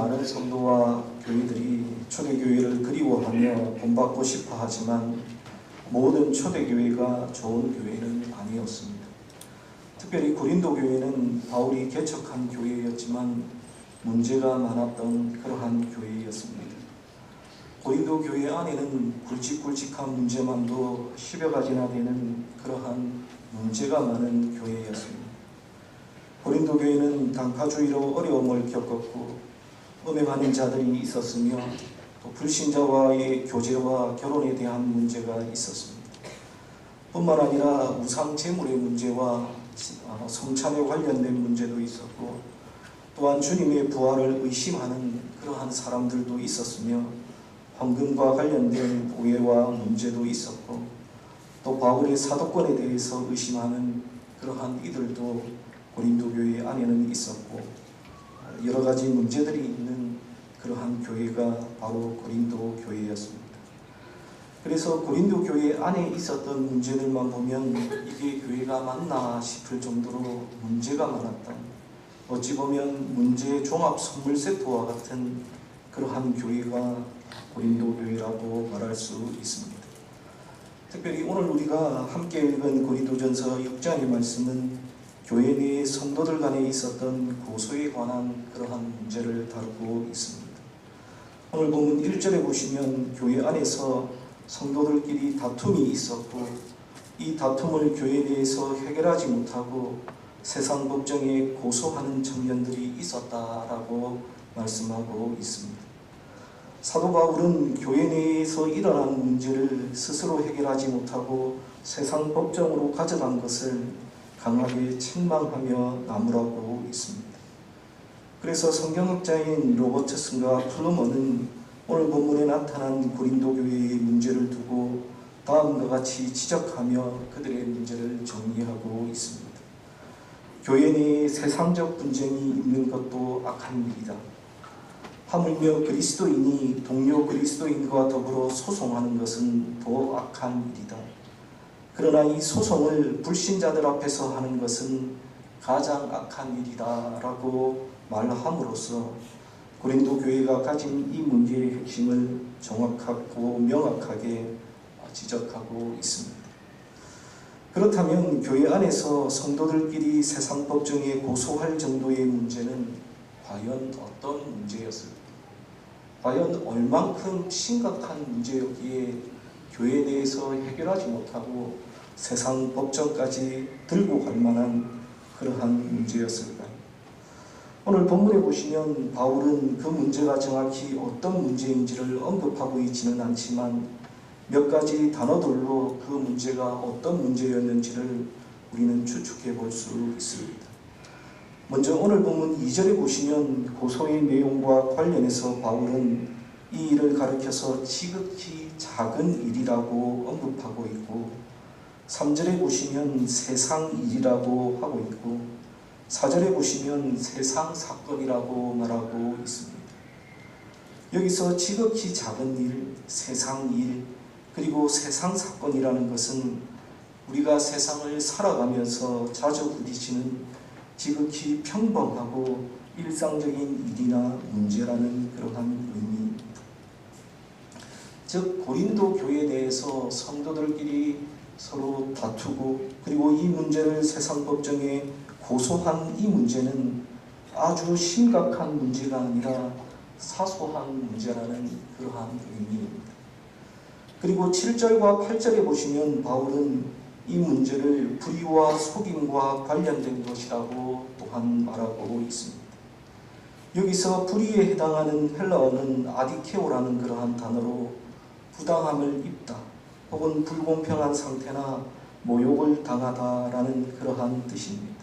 많은 성도와 교회들이 초대교회를 그리워하며 본받고 싶어 하지만 모든 초대교회가 좋은 교회는 아니었습니다. 특별히 고린도 교회는 바울이 개척한 교회였지만 문제가 많았던 그러한 교회였습니다. 고린도 교회 안에는 굵직굵직한 문제만도 10여 가지나 되는 그러한 문제가 많은 교회였습니다. 고린도 교회는 단가주의로 어려움을 겪었고 음행하는 자들이 있었으며 또 불신자와의 교제와 결혼에 대한 문제가 있었습니다. 뿐만 아니라 우상 제물의 문제와 성찬에 관련된 문제도 있었고 또한 주님의 부활을 의심하는 그러한 사람들도 있었으며 헌금과 관련된 오해와 문제도 있었고 또 바울의 사도권에 대해서 의심하는 그러한 이들도 고린도 교회 안에는 있었고 여러 가지 문제들이 있는 그러한 교회가 바로 고린도 교회였습니다. 그래서 고린도 교회 안에 있었던 문제들만 보면 이게 교회가 맞나 싶을 정도로 문제가 많았다. 어찌 보면 문제 종합 선물 세트와 같은 그러한 교회가 고린도 교회라고 말할 수 있습니다. 특별히 오늘 우리가 함께 읽은 고린도전서 6장의 말씀은 교회 내 성도들 간에 있었던 고소에 관한 그러한 문제를 다루고 있습니다. 오늘 본문 1절에 보시면 교회 안에서 성도들끼리 다툼이 있었고 이 다툼을 교회 내에서 해결하지 못하고 세상 법정에 고소하는 청년들이 있었다라고 말씀하고 있습니다. 사도 바울은 교회 내에서 일어난 문제를 스스로 해결하지 못하고 세상 법정으로 가져간 것을 강하게 책망하며 나무라고 있습니다. 그래서 성경학자인 로버트슨과 플루머는 오늘 본문에 나타난 고린도 교회의 문제를 두고 다음과 같이 지적하며 그들의 문제를 정리하고 있습니다. 교회 내에 세상적 분쟁이 있는 것도 악한 일이다. 하물며 그리스도인이 동료 그리스도인과 더불어 소송하는 것은 더 악한 일이다. 그러나 이 소송을 불신자들 앞에서 하는 것은 가장 악한 일이다 라고 말함으로써 고린도 교회가 가진 이 문제의 핵심을 정확하고 명확하게 지적하고 있습니다. 그렇다면 교회 안에서 성도들끼리 세상 법정에 고소할 정도의 문제는 과연 어떤 문제였을까? 과연 얼만큼 심각한 문제였기에 교회 내에서 해결하지 못하고 세상 법정까지 들고 갈 만한 그러한 문제였을까요? 오늘 본문에 보시면 바울은 그 문제가 정확히 어떤 문제인지를 언급하고 있지는 않지만 몇 가지 단어들로 그 문제가 어떤 문제였는지를 우리는 추측해 볼 수 있습니다. 먼저 오늘 본문 2절에 보시면 고소의 내용과 관련해서 바울은 이 일을 가리켜서 지극히 작은 일이라고 언급하고 있고 3절에 보시면 세상 일이라고 하고 있고 4절에 보시면 세상 사건이라고 말하고 있습니다. 여기서 지극히 작은 일, 세상 일, 그리고 세상 사건이라는 것은 우리가 세상을 살아가면서 자주 부딪히는 지극히 평범하고 일상적인 일이나 문제라는 그러한 의미입니다. 즉 고린도 교회 내에서 성도들끼리 서로 다투고 그리고 이 문제를 세상 법정에 고소한 이 문제는 아주 심각한 문제가 아니라 사소한 문제라는 그러한 의미입니다. 그리고 7절과 8절에 보시면 바울은 이 문제를 불의와 속임과 관련된 것이라고 또한 말하고 있습니다. 여기서 불의에 해당하는 헬라어는 아디케오라는 그러한 단어로 부당함을 입다 혹은 불공평한 상태나 모욕을 당하다라는 그러한 뜻입니다.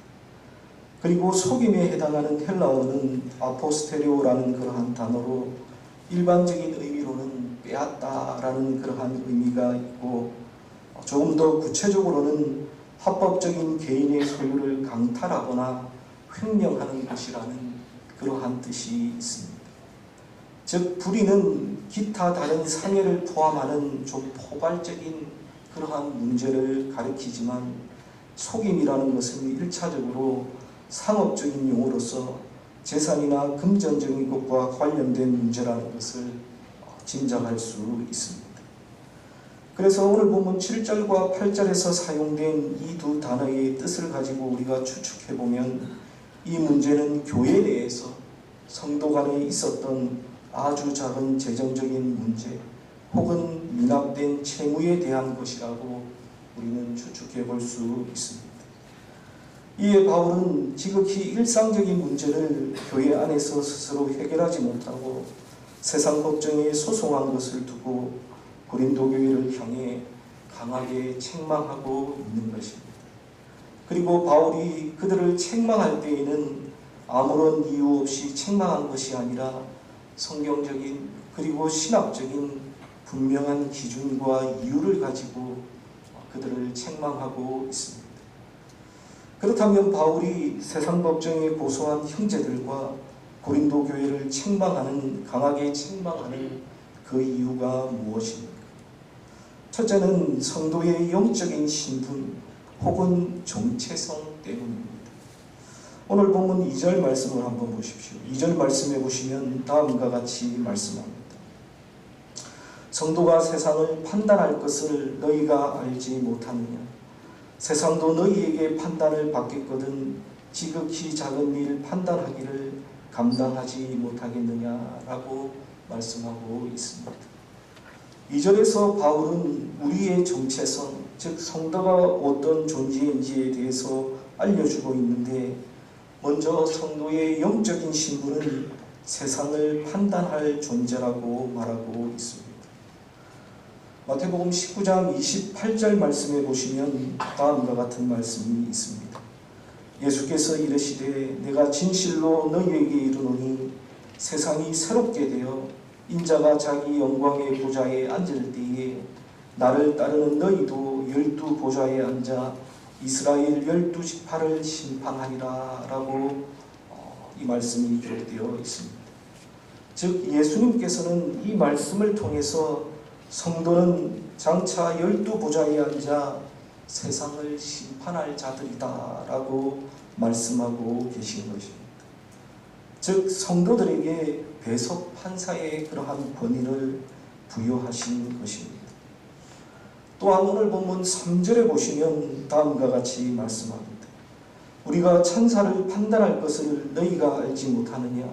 그리고 속임에 해당하는 헬라어는 아포스테리오라는 그러한 단어로 일반적인 의미로는 빼앗다라는 그러한 의미가 있고 조금 더 구체적으로는 합법적인 개인의 소유를 강탈하거나 횡령하는 것이라는 그러한 뜻이 있습니다. 즉 불의는 기타 다른 상해를 포함하는 좀 포괄적인 그러한 문제를 가리키지만 속임이라는 것은 1차적으로 상업적인 용어로서 재산이나 금전적인 것과 관련된 문제라는 것을 짐작할 수 있습니다. 그래서 오늘 본문 7절과 8절에서 사용된 이 두 단어의 뜻을 가지고 우리가 추측해보면 이 문제는 교회 내에서 성도 간에 있었던 아주 작은 재정적인 문제 혹은 미납된 채무에 대한 것이라고 우리는 추측해 볼 수 있습니다. 이에 바울은 지극히 일상적인 문제를 교회 안에서 스스로 해결하지 못하고 세상 법정에 소송한 것을 두고 고린도 교회를 향해 강하게 책망하고 있는 것입니다. 그리고 바울이 그들을 책망할 때에는 아무런 이유 없이 책망한 것이 아니라 성경적인 그리고 신학적인 분명한 기준과 이유를 가지고 그들을 책망하고 있습니다. 그렇다면 바울이 세상 법정에 고소한 형제들과 고린도 교회를 강하게 책망하는 그 이유가 무엇입니까? 첫째는 성도의 영적인 신분 혹은 정체성 때문입니다. 오늘 본문 2절 말씀을 한번 보십시오. 2절 말씀해 보시면 다음과 같이 말씀합니다. 성도가 세상을 판단할 것을 너희가 알지 못하느냐? 세상도 너희에게 판단을 받겠거든 지극히 작은 일 판단하기를 감당하지 못하겠느냐라고 말씀하고 있습니다. 2절에서 바울은 우리의 정체성, 즉 성도가 어떤 존재인지에 대해서 알려주고 있는데 먼저 성도의 영적인 신분은 세상을 판단할 존재라고 말하고 있습니다. 마태복음 19장 28절 말씀에 보시면 다음과 같은 말씀이 있습니다. 예수께서 이르시되 내가 진실로 너희에게 이르노니 세상이 새롭게 되어 인자가 자기 영광의 보좌에 앉을 때에 나를 따르는 너희도 12 보좌에 앉아 이스라엘 12지파를 심판하리라 라고 이 말씀이 기록되어 있습니다. 즉 예수님께서는 이 말씀을 통해서 성도는 장차 12 보좌에 앉아 세상을 심판할 자들이다 라고 말씀하고 계신 것입니다. 즉 성도들에게 배석 판사의 그러한 권위를 부여하신 것입니다. 또한 오늘 본문 3절에 보시면 다음과 같이 말씀합니다. 우리가 천사를 판단할 것을 너희가 알지 못하느냐?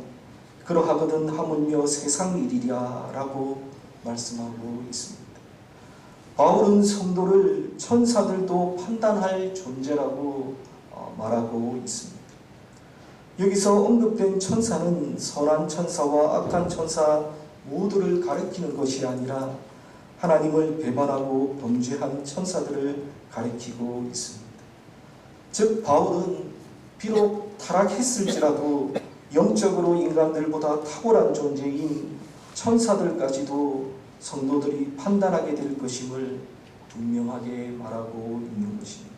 그러하거든 하물며 세상 일이랴 라고 말씀하고 있습니다. 바울은 성도를 천사들도 판단할 존재라고 말하고 있습니다. 여기서 언급된 천사는 선한 천사와 악한 천사 모두를 가리키는 것이 아니라 하나님을 배반하고 범죄한 천사들을 가리키고 있습니다. 즉 바울은 비록 타락했을지라도 영적으로 인간들보다 탁월한 존재인 천사들까지도 성도들이 판단하게 될 것임을 분명하게 말하고 있는 것입니다.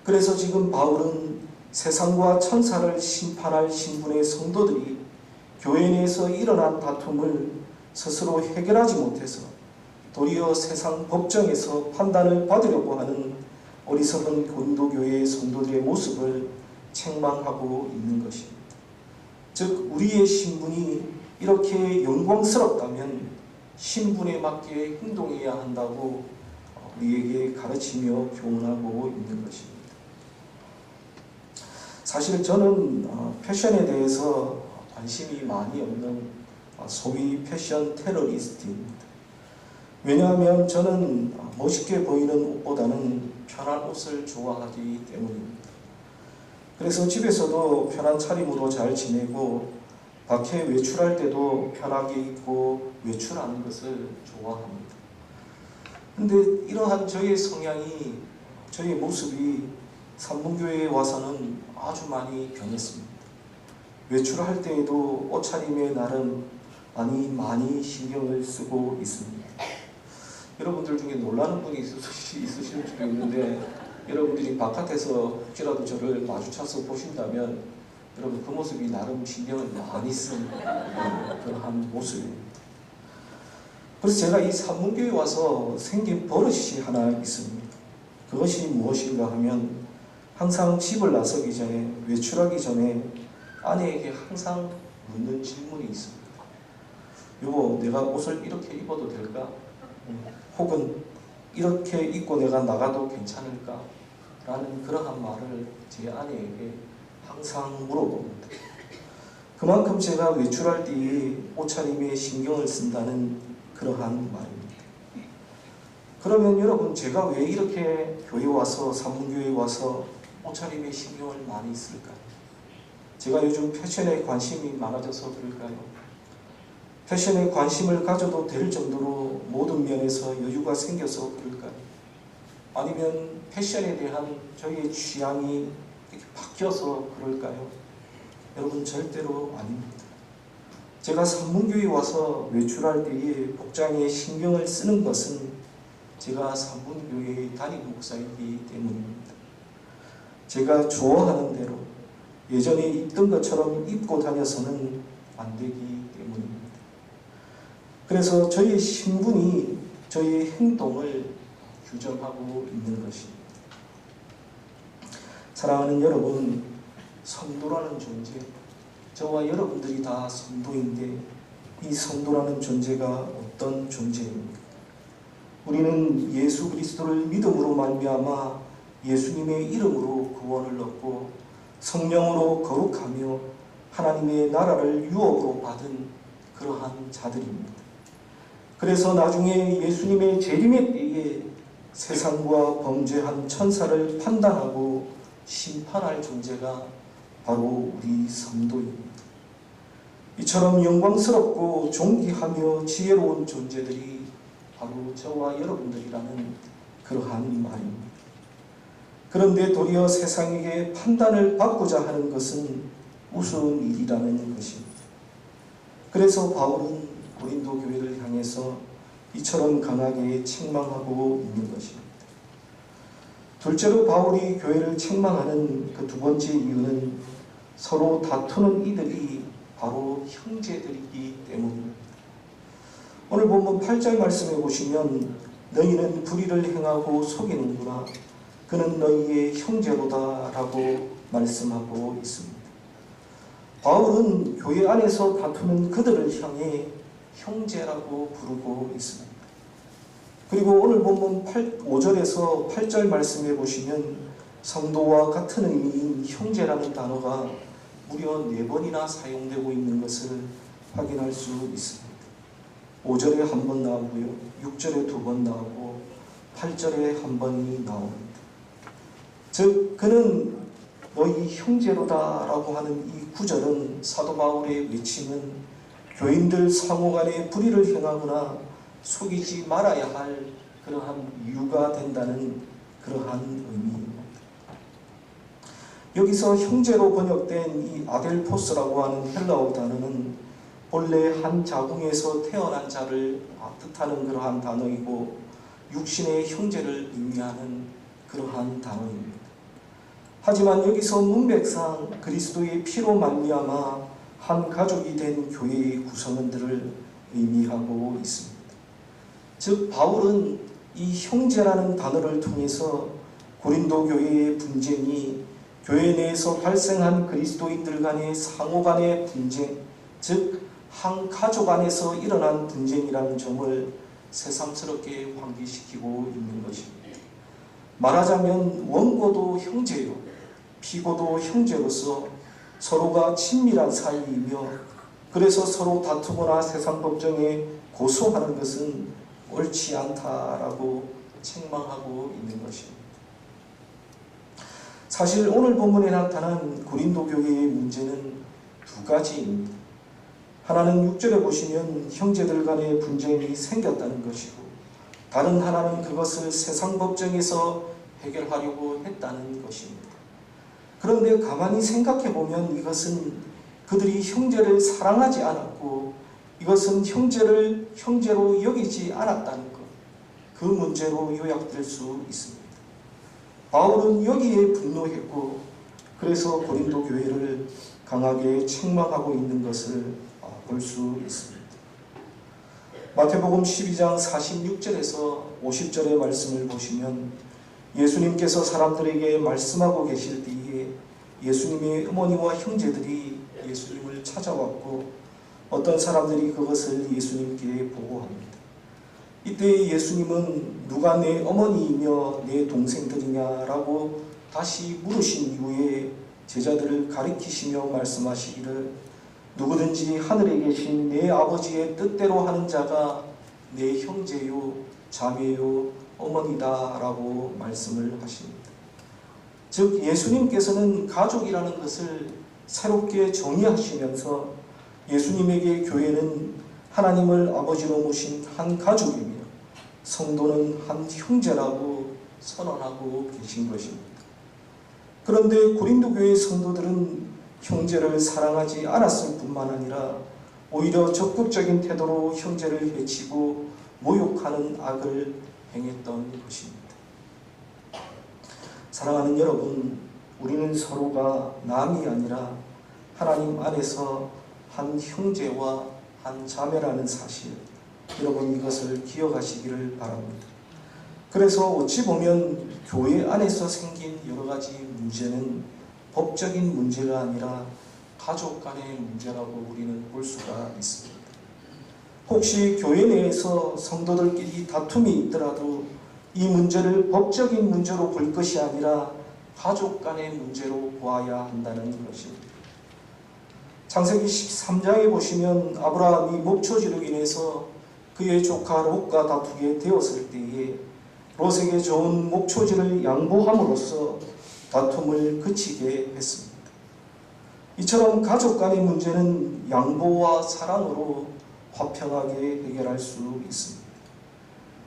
그래서 지금 바울은 세상과 천사를 심판할 신분의 성도들이 교회 내에서 일어난 다툼을 스스로 해결하지 못해서 도리어 세상 법정에서 판단을 받으려고 하는 어리석은 고린도교회의 성도들의 모습을 책망하고 있는 것입니다. 즉 우리의 신분이 이렇게 영광스럽다면 신분에 맞게 행동해야 한다고 우리에게 가르치며 교훈하고 있는 것입니다. 사실 저는 패션에 대해서 관심이 많이 없는 소위 패션 테러리스트입니다. 왜냐하면 저는 멋있게 보이는 옷보다는 편한 옷을 좋아하기 때문입니다. 그래서 집에서도 편한 차림으로 잘 지내고 밖에 외출할 때도 편하게 입고 외출하는 것을 좋아합니다. 근데 이러한 저의 성향이, 저의 모습이 산문교회에 와서는 아주 많이 변했습니다. 외출할 때에도 옷차림에 나름 많이 신경을 쓰고 있습니다. 여러분들 중에 놀라는 분이 있으실 수도 있는데 여러분들이 바깥에서 혹시라도 저를 마주쳐서 보신다면 여러분 그 모습이 나름 신경을 많이 쓴 그러한 모습입니다. 그래서 제가 이 산문교회에 와서 생긴 버릇이 하나 있습니다. 그것이 무엇인가 하면 항상 집을 나서기 전에 외출하기 전에 아내에게 항상 묻는 질문이 있습니다. 여보, 내가 옷을 이렇게 입어도 될까? 혹은 이렇게 입고 내가 나가도 괜찮을까? 라는 그러한 말을 제 아내에게 항상 물어봅니다. 그만큼 제가 외출할 때에 옷차림에 신경을 쓴다는 그러한 말입니다. 그러면 여러분, 제가 왜 이렇게 교회 와서, 산문교회에 와서 옷차림에 신경을 많이 쓸까요? 제가 요즘 패션에 관심이 많아져서 그럴까요? 패션에 관심을 가져도 될 정도로 모든 면에서 여유가 생겨서 그럴까요? 아니면 패션에 대한 저희의 취향이 이렇게 바뀌어서 그럴까요? 여러분, 절대로 아닙니다. 제가 산문교회에 와서 외출할 때에 복장에 신경을 쓰는 것은 제가 산문교회의 담임 목사이기 때문입니다. 제가 좋아하는 대로 예전에 입던 것처럼 입고 다녀서는 안 되기 때문입니다. 그래서 저희의 신분이 저희의 행동을 규정하고 있는 것입니다. 사랑하는 여러분, 성도라는 존재, 저와 여러분들이 다 성도인데 이 성도라는 존재가 어떤 존재입니까? 우리는 예수 그리스도를 믿음으로 말미암아 예수님의 이름으로 구원을 얻고 성령으로 거룩하며 하나님의 나라를 유업으로 받은 그러한 자들입니다. 그래서 나중에 예수님의 재림의 때에 세상과 범죄한 천사를 판단하고 심판할 존재가 바로 우리 성도입니다. 이처럼 영광스럽고 존귀하며 지혜로운 존재들이 바로 저와 여러분들이라는 그러한 말입니다. 그런데 도리어 세상에게 판단을 받고자 하는 것은 우스운 일이라는 것입니다. 그래서 바울은 고린도 교회를 향해서 이처럼 강하게 책망하고 있는 것입니다. 둘째로 바울이 교회를 책망하는 그 두 번째 이유는 서로 다투는 이들이 바로 형제들이기 때문입니다. 오늘 본문 8절 말씀에 보시면 너희는 불의를 행하고 속이는구나. 그는 너희의 형제로다 라고 말씀하고 있습니다. 바울은 교회 안에서 다투는 그들을 향해 형제라고 부르고 있습니다. 그리고 오늘 본문 5절에서 8절 말씀에 보시면 성도와 같은 의미인 형제라는 단어가 무려 4번이나 사용되고 있는 것을 확인할 수 있습니다. 5절에 한 번 나오고요, 6절에 2번 나오고 8절에 한 번이 나옵니다. 즉 그는 너희 형제로다 라고 하는 이 구절은 사도 바울의 외침은 교인들 상호간에 불의를 행하거나 속이지 말아야 할 그러한 이유가 된다는 그러한 의미입니다. 여기서 형제로 번역된 이 아델포스라고 하는 헬라어 단어는 본래 한 자궁에서 태어난 자를 뜻하는 그러한 단어이고 육신의 형제를 의미하는 그러한 단어입니다. 하지만 여기서 문맥상 그리스도의 피로 말미암아 한 가족이 된 교회의 구성원들을 의미하고 있습니다. 즉 바울은 이 형제라는 단어를 통해서 고린도 교회의 분쟁이 교회 내에서 발생한 그리스도인들 간의 상호 간의 분쟁, 즉 한 가족 안에서 일어난 분쟁이라는 점을 새삼스럽게 환기시키고 있는 것입니다. 말하자면 원고도 형제요, 피고도 형제로서 서로가 친밀한 사이이며 그래서 서로 다투거나 세상 법정에 고소하는 것은 옳지 않다라고 책망하고 있는 것입니다. 사실 오늘 본문에 나타난 고린도 교회의 문제는 두 가지입니다. 하나는 6절에 보시면 형제들 간의 분쟁이 생겼다는 것이고 다른 하나는 그것을 세상 법정에서 해결하려고 했다는 것입니다. 그런데 가만히 생각해 보면 이것은 그들이 형제를 사랑하지 않았고 이것은 형제를 형제로 여기지 않았다는 것, 그 문제로 요약될 수 있습니다. 바울은 여기에 분노했고 그래서 고린도 교회를 강하게 책망하고 있는 것을 볼 수 있습니다. 마태복음 12장 46절에서 50절의 말씀을 보시면 예수님께서 사람들에게 말씀하고 계실 때에 예수님의 어머니와 형제들이 예수님을 찾아왔고 어떤 사람들이 그것을 예수님께 보고합니다. 이때 예수님은 누가 내 어머니이며 내 동생들이냐라고 다시 물으신 이후에 제자들을 가리키시며 말씀하시기를 누구든지 하늘에 계신 내 아버지의 뜻대로 하는 자가 내 형제요 자매요 어머니다 라고 말씀을 하십니다. 즉 예수님께서는 가족이라는 것을 새롭게 정의하시면서 예수님에게 교회는 하나님을 아버지로 모신 한 가족이며 성도는 한 형제라고 선언하고 계신 것입니다. 그런데 고린도 교회 성도들은 형제를 사랑하지 않았을 뿐만 아니라 오히려 적극적인 태도로 형제를 해치고 모욕하는 악을 행했던 것입니다. 사랑하는 여러분, 우리는 서로가 남이 아니라 하나님 안에서 한 형제와 한 자매라는 사실, 여러분 이것을 기억하시기를 바랍니다. 그래서 어찌 보면 교회 안에서 생긴 여러 가지 문제는 법적인 문제가 아니라 가족 간의 문제라고 우리는 볼 수가 있습니다. 혹시 교회 내에서 성도들끼리 다툼이 있더라도 이 문제를 법적인 문제로 볼 것이 아니라 가족 간의 문제로 보아야 한다는 것입니다. 창세기 13장에 보시면 아브라함이 목초지로 인해서 그의 조카 롯과 다투게 되었을 때에 롯에게 좋은 목초지를 양보함으로써 다툼을 그치게 했습니다. 이처럼 가족 간의 문제는 양보와 사랑으로 화평하게 해결할 수 있습니다.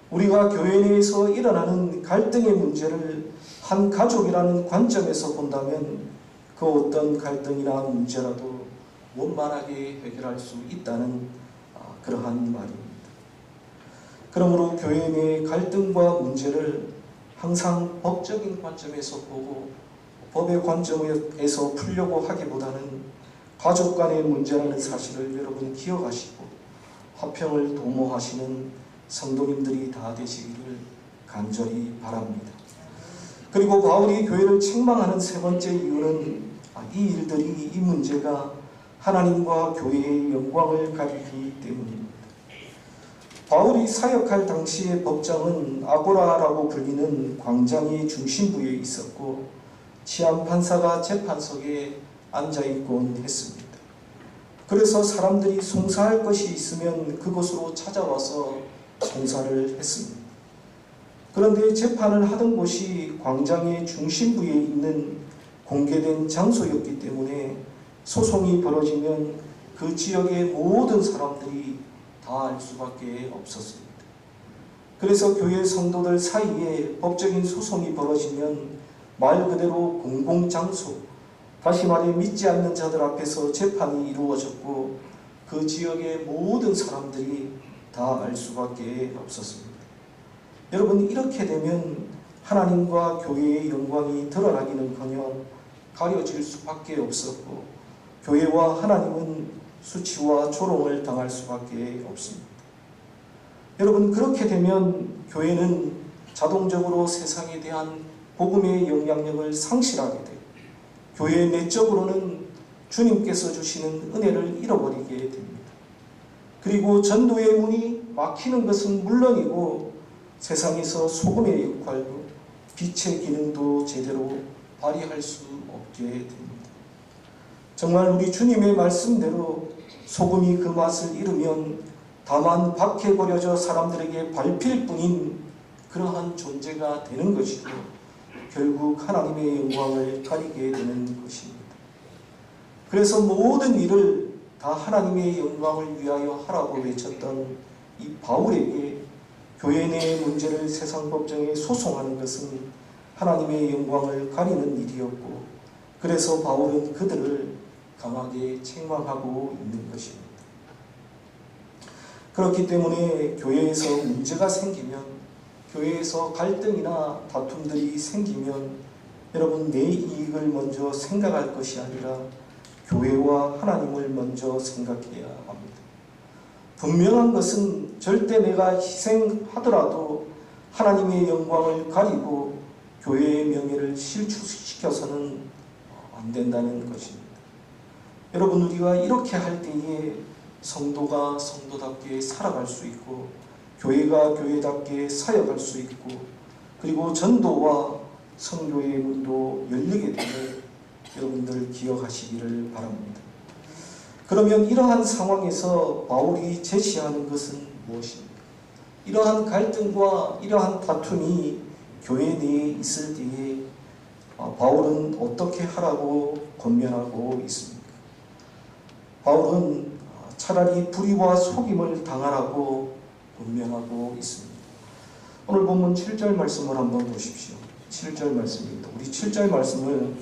우리가 교회 내에서 일어나는 갈등의 문제를 한 가족이라는 관점에서 본다면 그 어떤 갈등이나 문제라도 원만하게 해결할 수 있다는 그러한 말입니다. 그러므로 교회 내의 갈등과 문제를 항상 법적인 관점에서 보고 법의 관점에서 풀려고 하기보다는 가족 간의 문제라는 사실을 여러분 기억하시고 화평을 도모하시는 성도님들이 다 되시기를 간절히 바랍니다. 그리고 바울이 교회를 책망하는 세 번째 이유는 이 일들이, 이 문제가 하나님과 교회의 영광을 가리기 때문입니다. 바울이 사역할 당시의 법정은 아고라라고 불리는 광장의 중심부에 있었고 치안판사가 재판석에 앉아있곤 했습니다. 그래서 사람들이 송사할 것이 있으면 그곳으로 찾아와서 송사를 했습니다. 그런데 재판을 하던 곳이 광장의 중심부에 있는 공개된 장소였기 때문에 소송이 벌어지면 그 지역의 모든 사람들이 다 알 수밖에 없었습니다. 그래서 교회 성도들 사이에 법적인 소송이 벌어지면 말 그대로 공공장소, 다시 말해 믿지 않는 자들 앞에서 재판이 이루어졌고 그 지역의 모든 사람들이 다 알 수밖에 없었습니다. 여러분, 이렇게 되면 하나님과 교회의 영광이 드러나기는커녕 가려질 수밖에 없었고 교회와 하나님은 수치와 조롱을 당할 수밖에 없습니다. 여러분, 그렇게 되면 교회는 자동적으로 세상에 대한 복음의 영향력을 상실하게 되고 교회의 내적으로는 주님께서 주시는 은혜를 잃어버리게 됩니다. 그리고 전도의 문이 막히는 것은 물론이고 세상에서 소금의 역할도 빛의 기능도 제대로 발휘할 수 없게 됩니다. 정말 우리 주님의 말씀대로 소금이 그 맛을 잃으면 다만 밖에 버려져 사람들에게 밟힐 뿐인 그러한 존재가 되는 것이고 결국 하나님의 영광을 가리게 되는 것입니다. 그래서 모든 일을 다 하나님의 영광을 위하여 하라고 외쳤던 이 바울에게 교회 내의 문제를 세상 법정에 소송하는 것은 하나님의 영광을 가리는 일이었고 그래서 바울은 그들을 강하게 책망하고 있는 것입니다. 그렇기 때문에 교회에서 문제가 생기면, 교회에서 갈등이나 다툼들이 생기면 여러분 내 이익을 먼저 생각할 것이 아니라 교회와 하나님을 먼저 생각해야 합니다. 분명한 것은 절대 내가 희생하더라도 하나님의 영광을 가리고 교회의 명예를 실추시켜서는 안 된다는 것입니다. 여러분, 우리가 이렇게 할 때에 성도가 성도답게 살아갈 수 있고, 교회가 교회답게 사역할 수 있고, 그리고 전도와 선교의 문도 열리게 됨을 여러분들 기억하시기를 바랍니다. 그러면 이러한 상황에서 바울이 제시하는 것은 무엇입니까? 이러한 갈등과 이러한 다툼이 교회 내에 있을 때에 바울은 어떻게 하라고 권면하고 있습니까? 바울은 차라리 불의와 속임을 당하라고 권면하고 있습니다. 오늘 본문 7절 말씀을 한번 보십시오. 7절 말씀입니다. 우리 7절 말씀을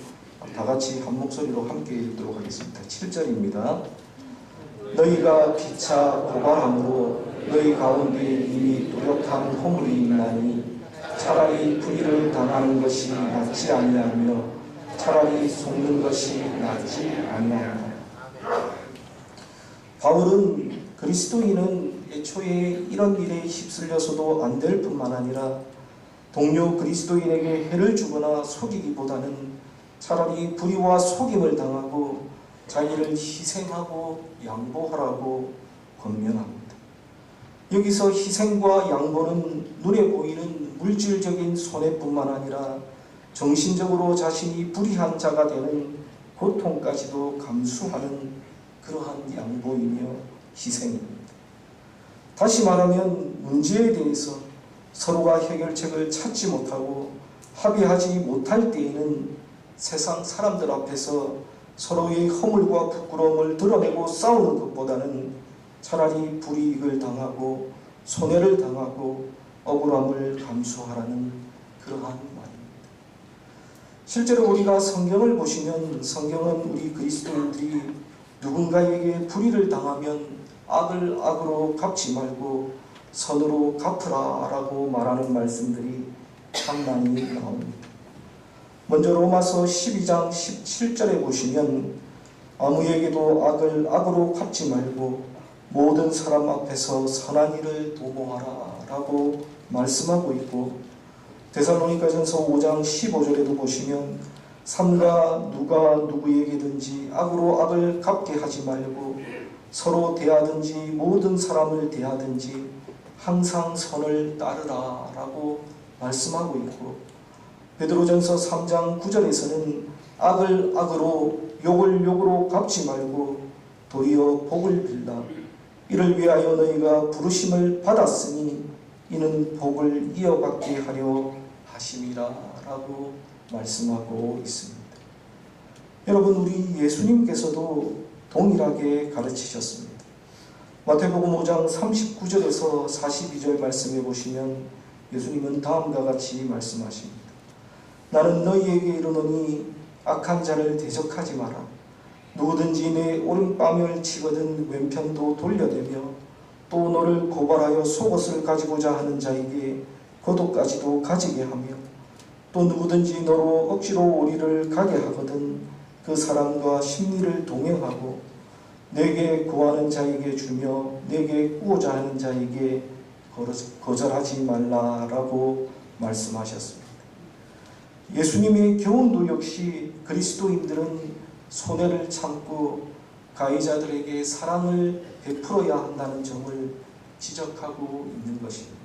다 같이 한 목소리로 함께 읽도록 하겠습니다. 7절입니다. 너희가 피차 고발함으로 너희 가운데 이미 뚜렷한 허물이 있나니 차라리 불의를 당하는 것이 낫지 아니하며 차라리 속는 것이 낫지 아니하며. 바울은 그리스도인은 애초에 이런 일에 휩쓸려서도 안 될 뿐만 아니라 동료 그리스도인에게 해를 주거나 속이기보다는 차라리 불의와 속임을 당하고 자기를 희생하고 양보하라고 권면합니다. 여기서 희생과 양보는 눈에 보이는 물질적인 손해뿐만 아니라 정신적으로 자신이 불의한 자가 되는 고통까지도 감수하는 그러한 양보이며 희생입니다. 다시 말하면 문제에 대해서 서로가 해결책을 찾지 못하고 합의하지 못할 때에는 세상 사람들 앞에서 서로의 허물과 부끄러움을 드러내고 싸우는 것보다는 차라리 불이익을 당하고 손해를 당하고 억울함을 감수하라는 그러한 말입니다. 실제로 우리가 성경을 보시면 성경은 우리 그리스도인들이 누군가에게 불의를 당하면 악을 악으로 갚지 말고 선으로 갚으라 라고 말하는 말씀들이 참 많이 나옵니다. 먼저 로마서 12장 17절에 보시면 아무에게도 악을 악으로 갚지 말고 모든 사람 앞에서 선한 일을 도모하라 라고 말씀하고 있고, 데살로니가전서 5장 15절에도 보시면 삼가 누가 누구에게든지 악으로 악을 갚게 하지 말고 서로 대하든지 모든 사람을 대하든지 항상 선을 따르라 라고 말씀하고 있고, 베드로전서 3장 9절에서는 악을 악으로 욕을 욕으로 갚지 말고 도리어 복을 빌라. 이를 위하여 너희가 부르심을 받았으니 이는 복을 이어받게 하려 하심이라 라고 말씀하고 있습니다. 여러분, 우리 예수님께서도 동일하게 가르치셨습니다. 마태복음 5장 39절에서 42절 말씀해 보시면 예수님은 다음과 같이 말씀하십니다. 나는 너희에게 이르노니 악한 자를 대적하지 마라. 누구든지 내 오른뺨을 치거든 왼편도 돌려대며 또 너를 고발하여 속옷을 가지고자 하는 자에게 겉옷까지도 가지게 하며 또 누구든지 너로 억지로 오리를 가게 하거든 그 사람과 심리를 동행하고 내게 구하는 자에게 주며 내게 꾸고자 하는 자에게 거절하지 말라라고 말씀하셨습니다. 예수님의 교훈도 역시 그리스도인들은 손해를 참고 가해자들에게 사랑을 베풀어야 한다는 점을 지적하고 있는 것입니다.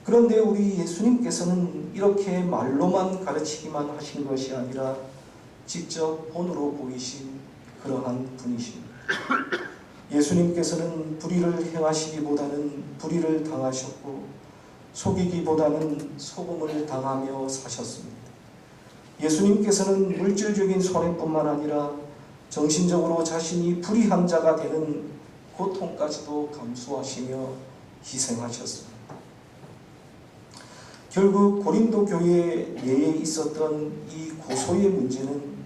그런데 우리 예수님께서는 이렇게 말로만 가르치기만 하신 것이 아니라 직접 본으로 보이신 그러한 분이십니다. 예수님께서는 불의를 행하시기보다는 불의를 당하셨고 속이기보다는 속음을 당하며 사셨습니다. 예수님께서는 물질적인 손해뿐만 아니라 정신적으로 자신이 불의한 자가 되는 고통까지도 감수하시며 희생하셨습니다. 결국 고린도 교회 내에 있었던 이 고소의 문제는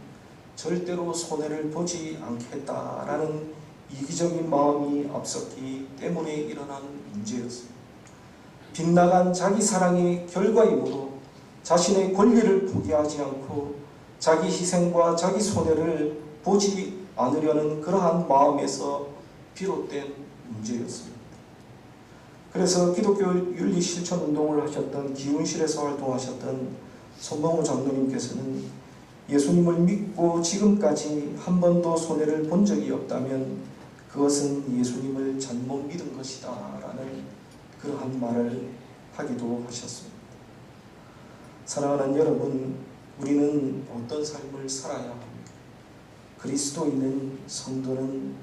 절대로 손해를 보지 않겠다라는 이기적인 마음이 앞섰기 때문에 일어난 문제였습니다. 빗나간 자기 사랑의 결과이므로 자신의 권리를 포기하지 않고 자기 희생과 자기 손해를 보지 않으려는 그러한 마음에서 비롯된 문제였습니다. 그래서 기독교 윤리 실천 운동을 하셨던 기운실에서 활동하셨던 손봉우 장로님께서는 예수님을 믿고 지금까지 한 번도 손해를 본 적이 없다면 그것은 예수님을 잘못 믿은 것이다 라는 그러한 말을 하기도 하셨습니다. 사랑하는 여러분, 우리는 어떤 삶을 살아야 합니까? 그리스도인은 성도는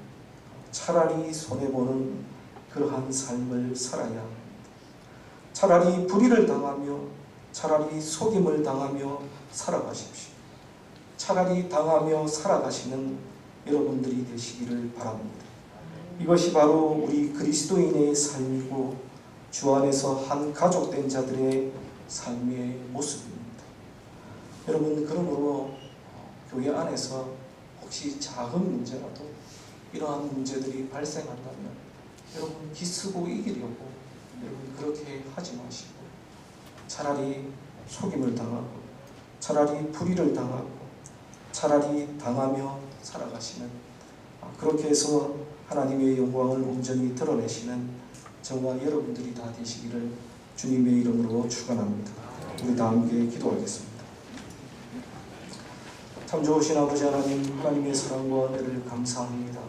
차라리 손해보는 그러한 삶을 살아야 합니다. 차라리 불의를 당하며 차라리 속임을 당하며 살아가십시오. 차라리 당하며 살아가시는 여러분들이 되시기를 바랍니다. 이것이 바로 우리 그리스도인의 삶이고 주 안에서 한 가족된 자들의 삶의 모습입니다. 여러분, 그러므로 교회 안에서 혹시 작은 문제라도 이러한 문제들이 발생한다면 여러분 기쓰고 이기려고 여러분 그렇게 하지 마시고 차라리 속임을 당하고 차라리 불의를 당하고 차라리 당하며 살아가시는, 그렇게 해서 하나님의 영광을 온전히 드러내시는 저와 여러분들이 다 되시기를 주님의 이름으로 축원합니다. 우리 다 함께 기도하겠습니다. 참 좋으신 아버지 하나님, 하나님의 사랑과 은혜를 감사합니다.